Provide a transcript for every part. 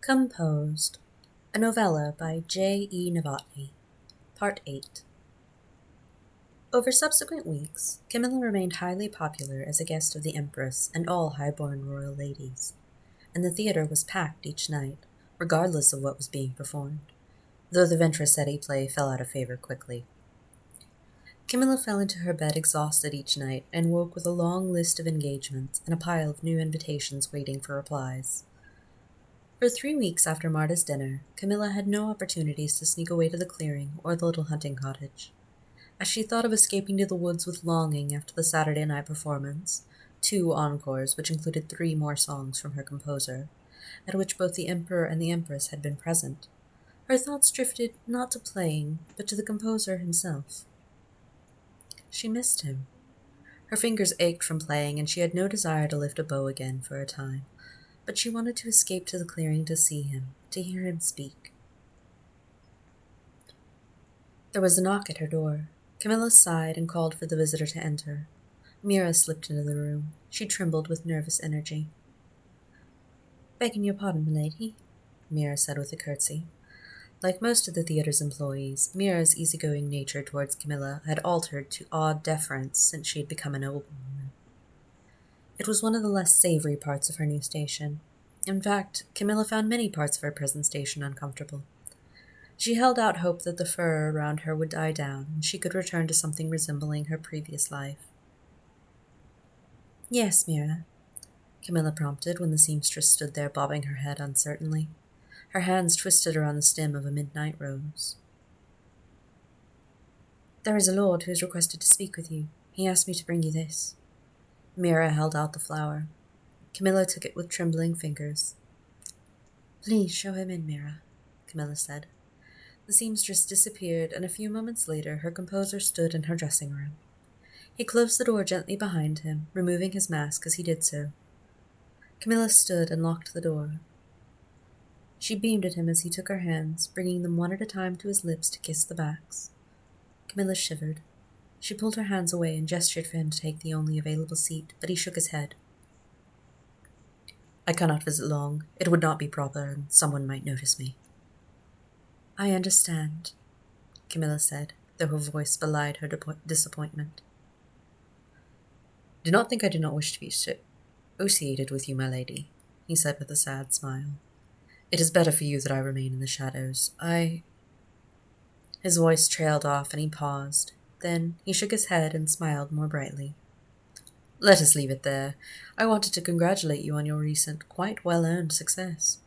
Composed, a novella by J.E. Novotny, Part 8. Over subsequent weeks, Camilla remained highly popular as a guest of the Empress and all high-born royal ladies, and the theatre was packed each night, regardless of what was being performed, though the Ventricetti play fell out of favor quickly. Camilla fell into her bed exhausted each night and woke with a long list of engagements and a pile of new invitations waiting for replies. For 3 weeks after Marta's dinner, Camilla had no opportunities to sneak away to the clearing or the little hunting cottage. As she thought of escaping to the woods with longing after the Saturday night performance, 2 encores which included 3 more songs from her composer, at which both the Emperor and the Empress had been present, her thoughts drifted not to playing, but to the composer himself. She missed him. Her fingers ached from playing, and she had no desire to lift a bow again for a time, but she wanted to escape to the clearing to see him, to hear him speak. There was a knock at her door. Camilla sighed and called for the visitor to enter. Mira slipped into the room. She trembled with nervous energy. "Begging your pardon, milady," Mira said with a curtsy. Like most of the theatre's employees, Mira's easygoing nature towards Camilla had altered to awed deference since she had become a noblewoman. It was one of the less savory parts of her new station. In fact, Camilla found many parts of her present station uncomfortable. She held out hope that the furor around her would die down, and she could return to something resembling her previous life. "Yes, Mira," Camilla prompted when the seamstress stood there bobbing her head uncertainly. Her hands twisted around the stem of a midnight rose. "There is a lord who has requested to speak with you. He asked me to bring you this." Mira held out the flower. Camilla took it with trembling fingers. "Please show him in, Mira," Camilla said. The seamstress disappeared, and a few moments later her composer stood in her dressing room. He closed the door gently behind him, removing his mask as he did so. Camilla stood and locked the door. She beamed at him as he took her hands, bringing them one at a time to his lips to kiss the backs. Camilla shivered. She pulled her hands away and gestured for him to take the only available seat, but he shook his head. "I cannot visit long. It would not be proper, and someone might notice me." "I understand," Camilla said, though her voice belied her disappointment. "Do not think I do not wish to be associated with you, my lady," he said with a sad smile. "It is better for you that I remain in the shadows. His voice trailed off, and he paused. Then he shook his head and smiled more brightly. "Let us leave it there. I wanted to congratulate you on your recent, quite well-earned success."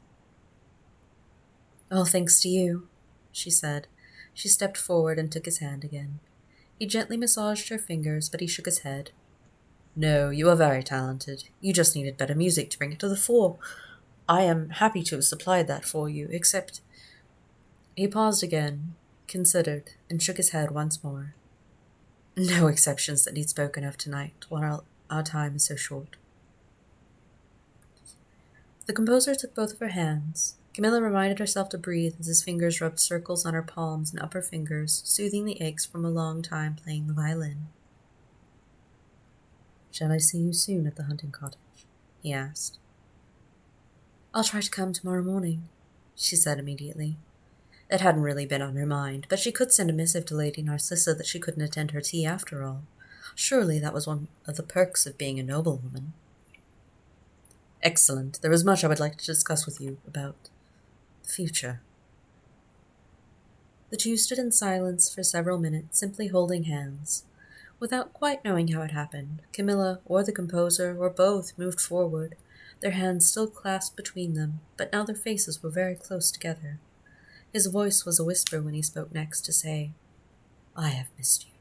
"All thanks to you," she said. She stepped forward and took his hand again. He gently massaged her fingers, but he shook his head. "No, you are very talented. You just needed better music to bring it to the fore. I am happy to have supplied that for you, except—" He paused again, considered, and shook his head once more. "No exceptions that need spoken of tonight, while our time is so short." The composer took both of her hands. Camilla reminded herself to breathe as his fingers rubbed circles on her palms and upper fingers, soothing the aches from a long time playing the violin. "Shall I see you soon at the hunting cottage?" he asked. "I'll try to come tomorrow morning," she said immediately. It hadn't really been on her mind, but she could send a missive to Lady Narcissa that she couldn't attend her tea after all. Surely that was one of the perks of being a noblewoman. "Excellent. There is much I would like to discuss with you about the future." The two stood in silence for several minutes, simply holding hands. Without quite knowing how it happened, Camilla or the composer or both moved forward, their hands still clasped between them, but now their faces were very close together. His voice was a whisper when he spoke next to say, "I have missed you."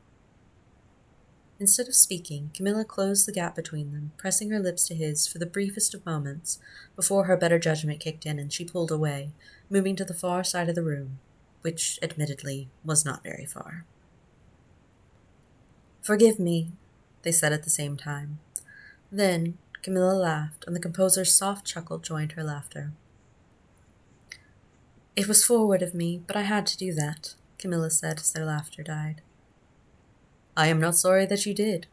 Instead of speaking, Camilla closed the gap between them, pressing her lips to his for the briefest of moments before her better judgment kicked in and she pulled away, moving to the far side of the room, which, admittedly, was not very far. "Forgive me," they said at the same time. Then Camilla laughed, and the composer's soft chuckle joined her laughter. "It was forward of me, but I had to do that," Camilla said as their laughter died. "I am not sorry that you did.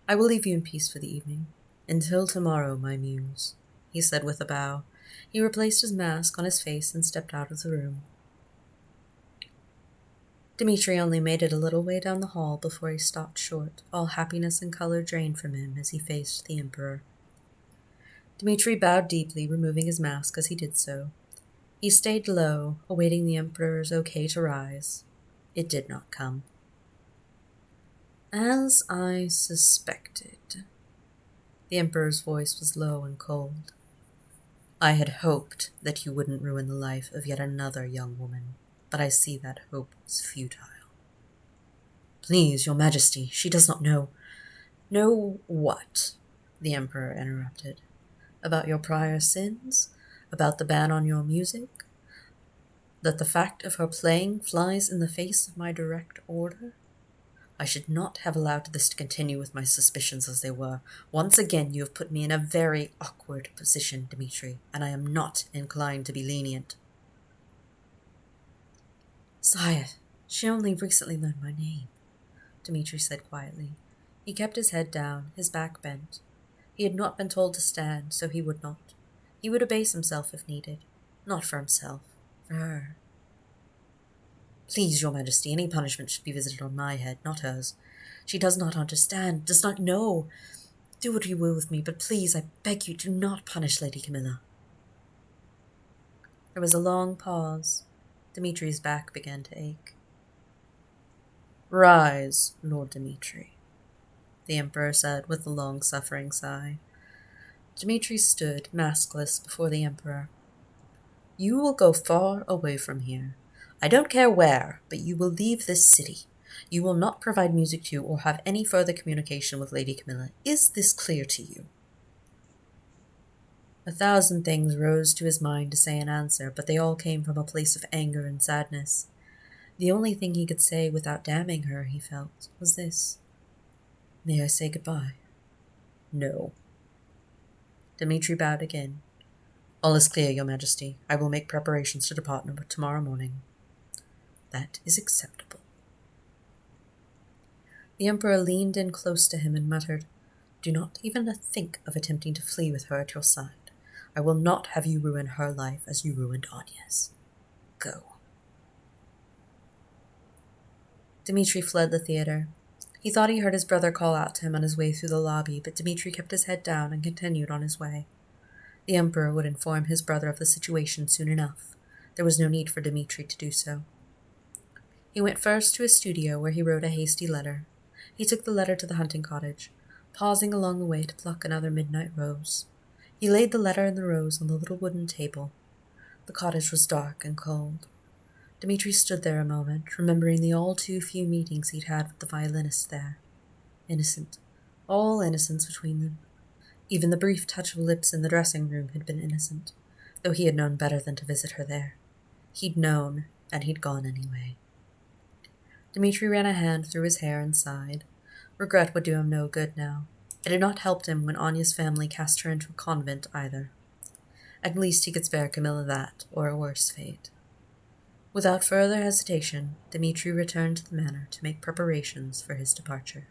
I will leave you in peace for the evening. Until tomorrow, my muse," he said with a bow, He replaced his mask on his face and stepped out of the room. Dmitri only made it a little way down the hall before he stopped short, all happiness and color drained from him as he faced the Emperor. Dmitri bowed deeply, removing his mask as he did so. He stayed low, awaiting the Emperor's okay to rise. It did not come. As I suspected. The Emperor's voice was low and cold. I had hoped that you wouldn't ruin the life of yet another young woman, but I see that hope was futile. Please, your Majesty, she does not know. Know what? The Emperor interrupted. About your prior sins? About the ban on your music? That the fact of her playing flies in the face of my direct order? I should not have allowed this to continue with my suspicions as they were. Once again you have put me in a very awkward position, Dmitri, and I am not inclined to be lenient. Sire, she only recently learned my name, Dmitri said quietly. He kept his head down, his back bent. He had not been told to stand, so he would not. He would abase himself if needed. Not for himself, for her. Please, your Majesty, any punishment should be visited on my head, not hers. She does not understand, does not know. Do what you will with me, but please, I beg you, do not punish Lady Camilla. There was a long pause. Dmitri's back began to ache. Rise, Lord Dmitri, the Emperor said with a long-suffering sigh. Dmitri stood, maskless, before the Emperor. You will go far away from here. I don't care where, but you will leave this city. You will not provide music to or have any further communication with Lady Camilla. Is this clear to you? 1,000 things rose to his mind to say in answer, but they all came from a place of anger and sadness. The only thing he could say without damning her, he felt, was this. May I say goodbye? No. Dmitri bowed again. All is clear, your Majesty. I will make preparations to depart tomorrow morning. That is acceptable. The Emperor leaned in close to him and muttered, Do not even think of attempting to flee with her at your side. I will not have you ruin her life as you ruined Anya's. Go. Dmitri fled the theater. He thought he heard his brother call out to him on his way through the lobby, but Dmitri kept his head down and continued on his way. The Emperor would inform his brother of the situation soon enough. There was no need for Dmitri to do so. He went first to his studio, where he wrote a hasty letter. He took the letter to the hunting cottage, pausing along the way to pluck another midnight rose. He laid the letter and the rose on the little wooden table. The cottage was dark and cold. Dmitri stood there a moment, remembering the all too few meetings he'd had with the violinist there. Innocent. All innocence between them. Even the brief touch of lips in the dressing room had been innocent, though he had known better than to visit her there. He'd known, and he'd gone anyway. Dmitri ran a hand through his hair and sighed. Regret would do him no good now. It had not helped him when Anya's family cast her into a convent either. At least he could spare Camilla that, or a worse fate. Without further hesitation, Dmitri returned to the manor to make preparations for his departure.